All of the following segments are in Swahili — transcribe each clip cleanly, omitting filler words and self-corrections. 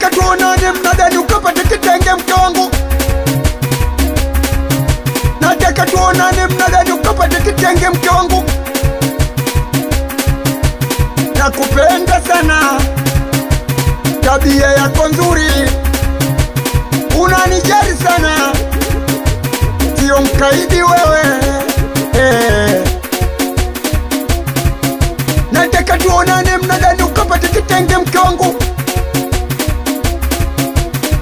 nataka tuonane mnadani ukapate kitenge mke wangu. Nataka tuonane mnadani ukapate kitenge mke wangu. Nakupenda sana, tabia yako nzuri, unanijali sana, sio mkaidi wewe. Nataka tuonane mnadani ukapate kitenge mke wangu.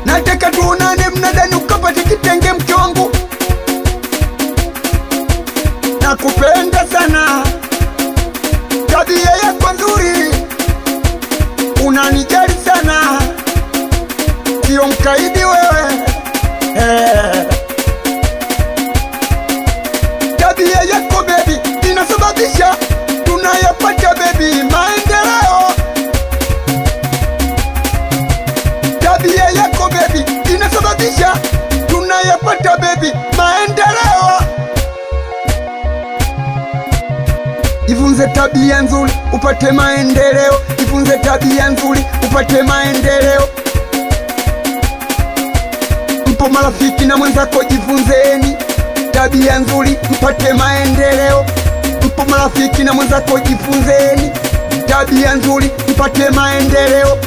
Nataka tuonane mnadani ukapate kitenge mke wangu. Nakupenda sana, tabia yako nzuri, unanijali sana, sio mkaidi wewe. Tabia yako baby inasababisha tunayapata baby maendeleo. Tabia yako baby inasababisha tunayapata baby maendeleo. Jifunze tabia nzuri upate maendeleo. Jifunze tabia nzuri upate maendeleo. Mpo marafiki na mwenzako, jifunzeni tabia nzuri mpate maendeleo. Mpo marafiki na mwenzako, jifunzeni tabia nzuri mpate maendeleo.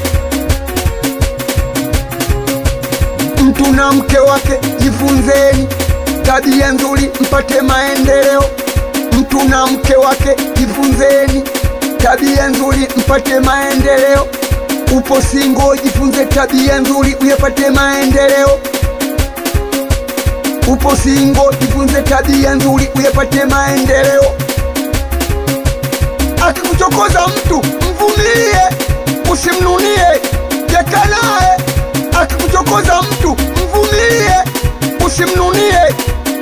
Mtu na mke wake, jifunzeni tabia nzuri mpate maendeleo. Mtu na mke wake, jifunzeni tabia nzuri mpate maendeleo. Upo single, jifunze tabia nzuri uyapate maendeleo. Upo single, jifunze tabia nzuri uyapate maendeleo. Akikuchokoza mtu mvumilie, usimnunie, jeka naye. Akikuchokoza mtu mvumilie, usimnunie,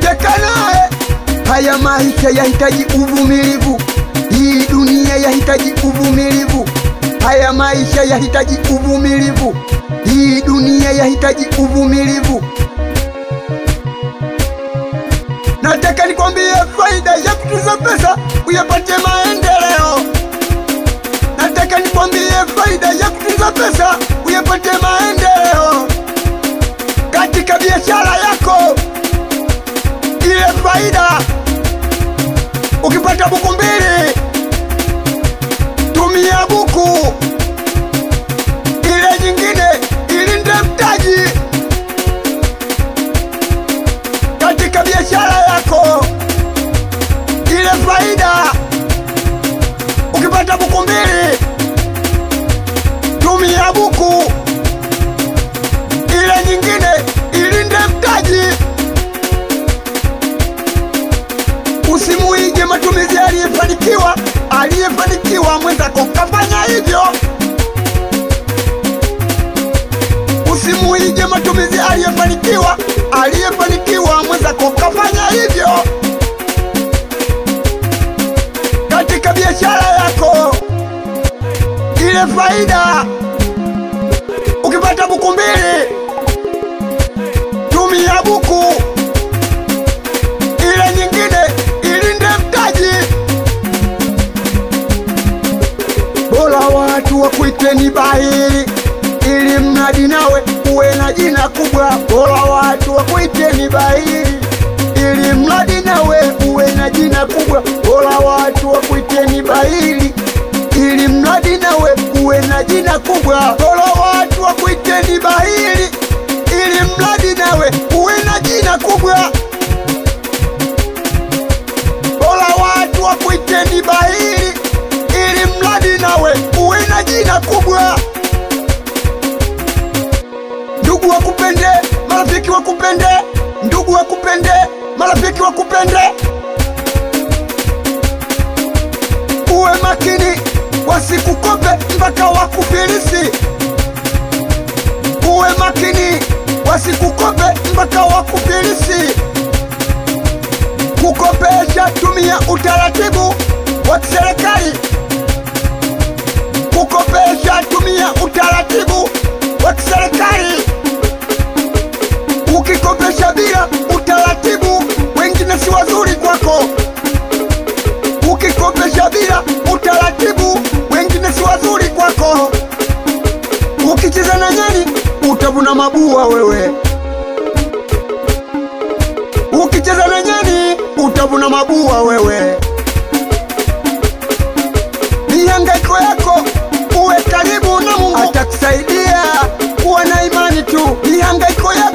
jeka naye. Haya maisha yahitaji uvumilivu, hii dunia yahitaji uvumilivu. Haya maisha yahitaji uvumilivu, hii dunia yahitaji uvumilivu. Nataka nikwambie faida ya kutunza pesa uyapate maendeleo. Nataka nikwambie faida ya kutunza pesa uyapate maendeleo. Katika biashara yako, ile faida, ukipata buku mbili, tumia buku ile nyingine ilinde mtaji. Katika biashara yako, ile faida, ukipata buku mbili, tumia buku ile nyingine ilinde mtaji. Usimuige matumizi aliyefanikiwa. Aliyefanikiwa mwenzako kafanya hivyo. Usimuige matumizi aliyefanikiwa. Aliyefanikiwa mwenzako kafanya hivyo. Katika biashara yako, ile faida, ukipata buku mbili, tumia buku ile nyingine ilinde mtaji. Bora watu wakuiteni bahili, ili mradi nawe uwe na jina kubwa. Bora watu wakuiteni bahili, ili mradi nawe uwe na jina kubwa. Bora watu wakuiteni bahili, ili mradi nawe uwe na jina kubwa. Bora watu wakuiteni bahili, ili mradi nawe uwe na jina kubwa. Bora watu wakuiteni bahili, ili mradi nawe uwe na jina kubwa. Ndugu wakupende, marafiki wakupende. Ndugu wakupende, marafiki wakupende. Uwe makini, wasikukope mpaka wakufilisi. Uwe makini, wasikukope mpaka wakufilisi. Kukopesha, tumia utaratibu wa kiserikali. Kukopesha, tumia utaratibu wa kiserikali. Ukikopesha bila utaratibu, wengine si wazuri kwako. Ukikopesha bila utaratibu, wengine si wazuri kwako. Ukicheza na nyani mabua wewe. Ukicheza na nyani utavuna mabua wewe. Mihangaiko yako uwe karibu na Mungu atakusaidia, kuwa na imani tu. Mihangaiko yako